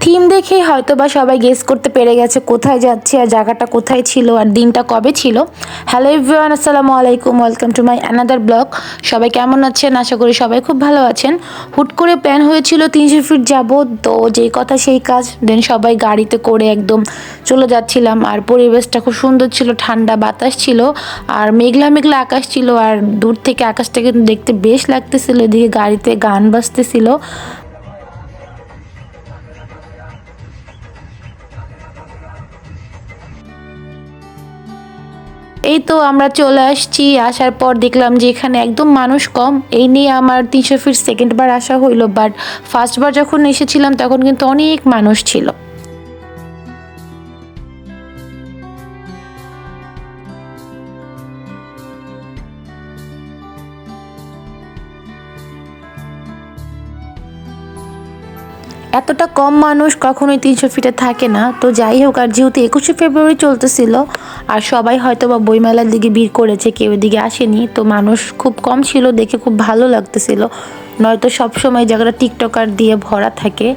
Theme দেখেই হয়তো বা সবাই গেস করতে পেরে গেছে কোথায় যাচ্ছে আর জায়গাটা কোথায় ছিল আর দিনটা কবে ছিল। হ্যালো এভরিওয়ান, আসসালামু আলাইকুম, welcome to my another blog. সবাই কেমন আছেন? আশা করি সবাই খুব ভালো আছেন। হুট করে প্ল্যান হয়েছিল 300 ফিট যাব, তো যেই কথা সেই কাজ। দেন সবাই গাড়িতে করে একদম চলে যাচ্ছিলাম আর পরিবেশটা খুব সুন্দর ছিল, ঠান্ডা বাতাস ছিল আর মেঘলা মেঘলা আকাশ ছিল আর দূর থেকে আকাশটা কিন্তু দেখতে বেশ লাগতেছিল। এদিকে গাড়িতে গান বাজতেছিল। এই তো আমরা চলে আসছি। আসার পর দেখলাম যে এখানে একদম মানুষ কম। এই নিয়ে আমার 300 ফিট সেকেন্ড বার আসা হইলো, বাট ফার্স্ট বার যখন এসেছিলাম তখন কিন্তু অনেক মানুষ ছিল। এতটা কম মানুষ কখনোই 300 ফিটে থাকে না। তো যাই হোক, আর যেহেতু 21শে ফেব্রুয়ারি চলতেছিল আর সবাই হয়তো বা বইমেলার দিকে ভিড় করেছে, কেউ এদিকে আসেনি, তো মানুষ খুব কম ছিল দেখে খুব ভালো লাগতেছিল। নয়তো সবসময় জায়গাটা টিকটকার দিয়ে ভরা থাকে।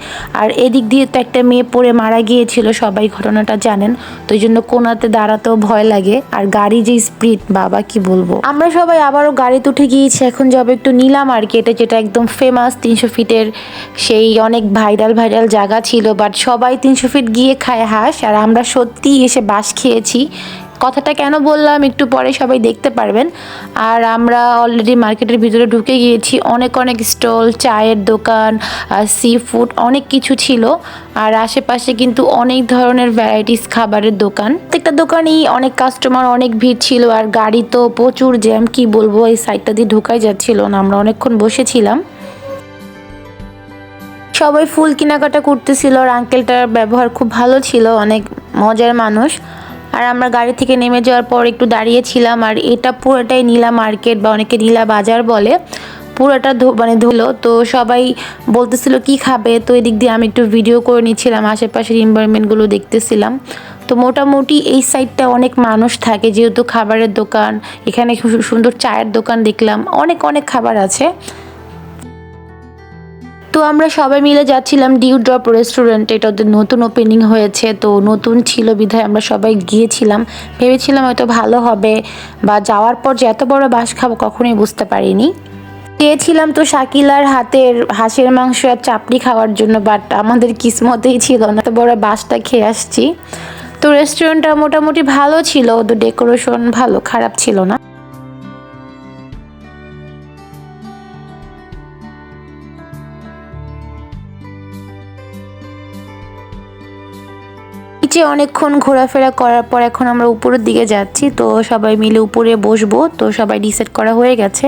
আর এদিক দিয়ে তো একটা মেয়ে পড়ে মারা গিয়েছিল, সবাই ঘটনাটা জানেন। তো এই জন্য কোনাতে দাঁড়াতেও ভয় লাগে। আর গাড়ি যে স্পিড, বাবা কি বলবো। আমরা সবাই আবারও গাড়িতে উঠে গিয়েছি। এখন যাবো একটু নীলা মার্কেটে, যেটা একদম ফেমাস 300 ফিটের সেই অনেক ভাইরাল ভাইরাল জায়গা ছিল। বাট সবাই 300 ফিট গিয়ে খায় হাঁস, আর আমরা সত্যিই এসে বাস খেয়েছি। কথাটা কেন বললাম একটু পরে সবাই দেখতে পারবেন। আর আমরা অলরেডি মার্কেটের ভিতরে ঢুকে গিয়েছি। অনেক অনেক স্টল, চায়ের দোকান, সি ফুড, অনেক কিছু ছিল। আর আশেপাশে কিন্তু অনেক ধরনের ভ্যারাইটিস খাবারের দোকান। প্রত্যেকটা দোকানেই অনেক কাস্টমার, অনেক ভিড় ছিল। আর গাড়ি তো প্রচুর জ্যাম, কি বলবো, এই সাইডটা দিয়ে ঢোকাই যাচ্ছিল না। আমরা অনেকক্ষণ বসেছিলাম। সবাই ফুল কেনাকাটা করতেছিল আর আঙ্কেলটার ব্যবহার খুব ভালো ছিল, অনেক মজার মানুষ। আর আমরা গাড়ি থেকে নেমে যাওয়ার পর একটু দাঁড়িয়েছিলাম। আর এটা পুরোটাই নীলা মার্কেট বা অনেকে নীলা বাজার বলে। পুরোটা ধুলো, তো সবাই বলতেছিল কি খাবে, তো এদিক দিয়ে আমি একটু ভিডিও করে নিচ্ছিলাম, আশেপাশের এনভায়রনমেন্টগুলো দেখতেছিলাম। তো মোটামুটি এই সাইডটা অনেক মানুষ থাকে, যেহেতু খাবারের দোকান। এখানে খুব সুন্দর চায়ের দোকান দেখলাম, অনেক অনেক খাবার আছে। তো আমরা সবাই মিলে যাচ্ছিলাম ডিউ ড্রপ রেস্টুরেন্ট। এটা ওদের নতুন ওপেনিং হয়েছে, তো নতুন ছিল বিধায় আমরা সবাই গিয়েছিলাম। ভেবেছিলাম হয়তো ভালো হবে, বা যাওয়ার পর যে এত বড় বাস খাবো কখনোই বুঝতে পারিনি। চেয়েছিলাম তো শাকিলার হাতের হাঁসের মাংস আর চাপড়ি খাওয়ার জন্য, বাট আমাদের কিসমতেই ছিল না, এত বড় বাসটা খেয়ে আসছি। তো রেস্টুরেন্টটা মোটামুটি ভালো ছিল, ওদের ডেকোরেশন ভালো, খারাপ ছিল না। নিচে অনেকক্ষণ ঘোরাফেরা করার পর এখন আমরা উপরের দিকে যাচ্ছি। তো সবাই মিলে উপরে বসবো, তো সবাই ডিসাইড করা হয়ে গেছে।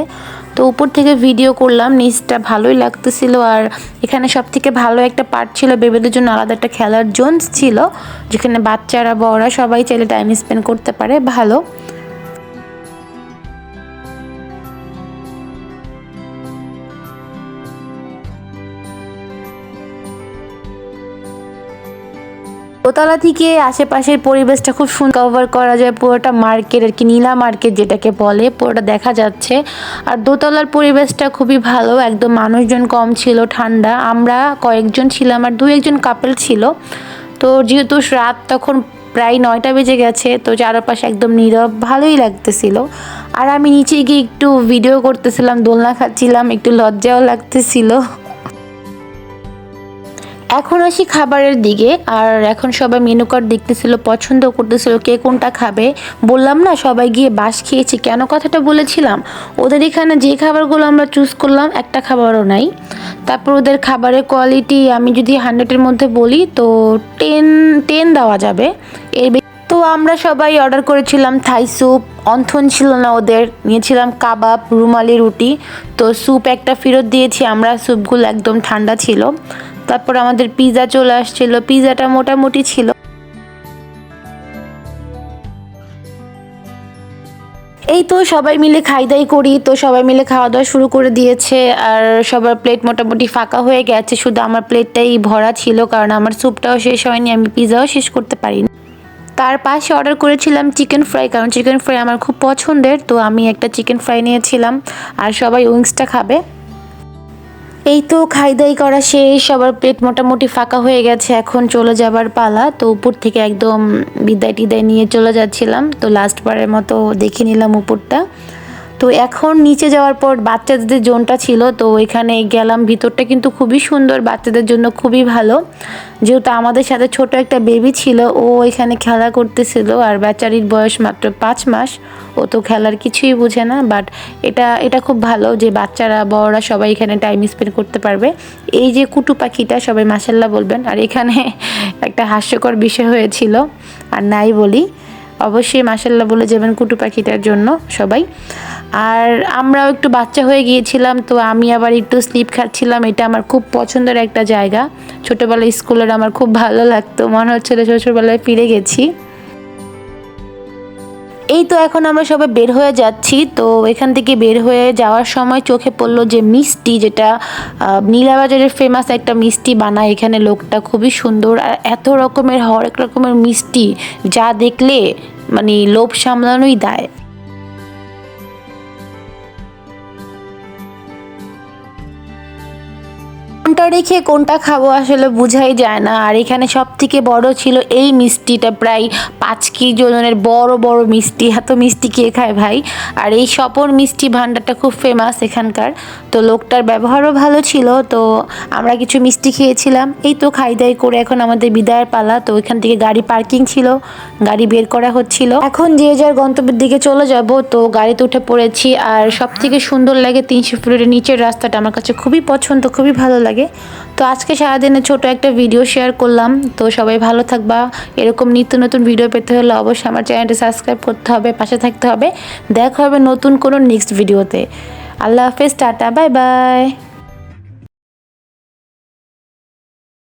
তো উপর থেকে ভিডিও করলাম, নিচটা ভালোই লাগতেছিল। আর এখানে সব থেকে ভালো একটা পার্ট ছিল, বেবিদের জন্য আলাদা একটা খেলার জোন ছিল, যেখানে বাচ্চারা বড়রা সবাই চাইলে টাইম স্পেন্ড করতে পারে, ভালো। দোতলা থেকে আশেপাশের পরিবেশটা খুব সুন্দর কভার করা যায়, পুরোটা মার্কেট আর কি, নীলা মার্কেট যেটাকে বলে, পুরোটা দেখা যাচ্ছে। আর দোতলার পরিবেশটা খুবই ভালো, একদম মানুষজন কম ছিল, ঠান্ডা। আমরা কয়েকজন ছিলাম আর 2-1 কাপল ছিল। তো যেহেতু রাত তখন প্রায় 9টা বেজে গেছে, তো চারপাশে একদম নীরব, ভালোই লাগতেছিল। আর আমি নিচে গিয়ে একটু ভিডিও করতেছিলাম, দোলনা খাচ্ছিলাম, একটু লজ্জাও লাগতেছিল। এখন আসি খাবারের দিকে। আর এখন সবাই মেনু কার্ড দেখতেছিল, পছন্দ করতেছিল কে কোনটা খাবে। বললাম না সবাই গিয়ে বাস খেয়েছি, কেন কথাটা বলেছিলাম, ওদের এখানে যে খাবারগুলো আমরা চুজ করলাম একটা খাবারও নাই। তারপর ওদের খাবারের কোয়ালিটি আমি যদি 100-এর মধ্যে বলি তো 10 দেওয়া যাবে। তো আমরা সবাই অর্ডার করেছিলাম থাই স্যুপ, অন্থন ছিল না ওদের, নিয়েছিলাম কাবাব, রুমালি রুটি। তো স্যুপ একটা ফেরত দিয়েছি আমরা, স্যুপগুলো একদম ঠান্ডা ছিল। তারপর আমাদের পিৎজা চলে আসছিল, পিৎজাটা মোটামুটি ছিল। এই তো সবাই মিলে খাই দাই করি, তো সবাই মিলে খাওয়া দাওয়া শুরু করে দিয়েছে। আর সবার প্লেট মোটামুটি ফাঁকা হয়ে গেছে, শুধু আমার প্লেটটাই ভরা ছিল, কারণ আমার স্যুপটাও শেষ হয়নি, আমি পিৎজাও শেষ করতে পারিনি। তার পাশে অর্ডার করেছিলাম চিকেন ফ্রাই, কারণ চিকেন ফ্রাই আমার খুব পছন্দের, তো আমি একটা চিকেন ফ্রাই নিয়েছিলাম। আর সবাই উইংসটা খাবে। এই তো খাই দাই করা শেষ, সবার পেট মোটামুটি ফাঁকা হয়ে গেছে, এখন চলে যাবার পালা। তো উপর থেকে একদম বিদায় টিদায় নিয়ে চলে যাচ্ছিলাম, তো লাস্ট বারের মতো দেখে নিলাম উপরটা। তো এখন নিচে যাওয়ার পর বাচ্চাদের জোনটা ছিল, তো এখানে গেলাম। ভিতরটা কিন্তু খুবই সুন্দর, বাচ্চাদের জন্য খুবই ভালো, যেহেতু আমাদের সাথে ছোট একটা বেবি ছিল, ও এখানে খেলা করতেছিল। আর বেচারির বয়স মাত্র 5 মাস, ও তো খেলার কিছুই বুঝে না। বাট এটা খুব ভালো যে বাচ্চারা বড়রা সবাই এখানে টাইম স্পেন্ড করতে পারবে। এই যে কুটু পাখিটা, সবাই মাশাল্লাহ বলবেন। আর এখানে একটা হাস্যকর বিষয় হয়েছিল, আর নাই বলি, অবশ্যই মাশাল্লাহ বলে যাবেন কুটু পাখিটার জন্য সবাই। আর আমরাও একটু বাচ্চা হয়ে গিয়েছিলাম, তো আমি আবার একটু স্লিপ খাচ্ছিলাম। এটা আমার খুব পছন্দের একটা জায়গা, ছোটোবেলায় স্কুলের আমার খুব ভালো লাগতো, মনে হচ্ছিল ছোটোবেলায় ফিরে গেছি। এই তো এখন আমরা সবাই বের হয়ে যাচ্ছি। তো এখান থেকে বের হয়ে যাওয়ার সময় চোখে পড়লো যে মিষ্টি, যেটা নীলাবাজারের ফেমাস একটা মিষ্টি বানায় এখানে লোকটা, খুবই সুন্দর। আর এত রকমের হরেক রকমের মিষ্টি, যা দেখলে মানে লোভ সামলানোই দায়। কোনটা রেখে কোনটা খাবো আসলে বুঝাই যায় না। আর এখানে সব থেকে বড় ছিল এই মিষ্টিটা, প্রায় 5 কেজি ওজনের বড় বড় মিষ্টি। এত মিষ্টি কে খায় ভাই। আর এই স্বপন মিষ্টি ভাণ্ডারটা খুব ফেমাস এখানকার, তো লোকটার ব্যবহারও ভালো ছিল। তো আমরা কিছু মিষ্টি খেয়েছিলাম। এই তো খাই দাই করে এখন আমাদের বিদায়ের পালা। তো এখান থেকে গাড়ি পার্কিং ছিল, গাড়ি বের করা হচ্ছিল, এখন যে যার গন্তব্যের দিকে চলে যাব। তো গাড়িতে উঠে পড়েছি। আর সব থেকে সুন্দর লাগে 300 ফিটের নিচের রাস্তাটা, আমার কাছে খুবই পছন্দ, খুবই ভালো লাগে। তো আজকে সারাদিনে ছোট একটা ভিডিও শেয়ার করলাম। তো সবাই ভালো থাকবা। এরকম নিত্য নতুন ভিডিও পেতে হলে অবশ্যই আমার চ্যানেলটি সাবস্ক্রাইব করতে হবে, পাশে থাকতে হবে। দেখা হবে নতুন কোনো নেক্সট ভিডিওতে। আল্লাহ হাফেজ, টাটা, বাই বাই।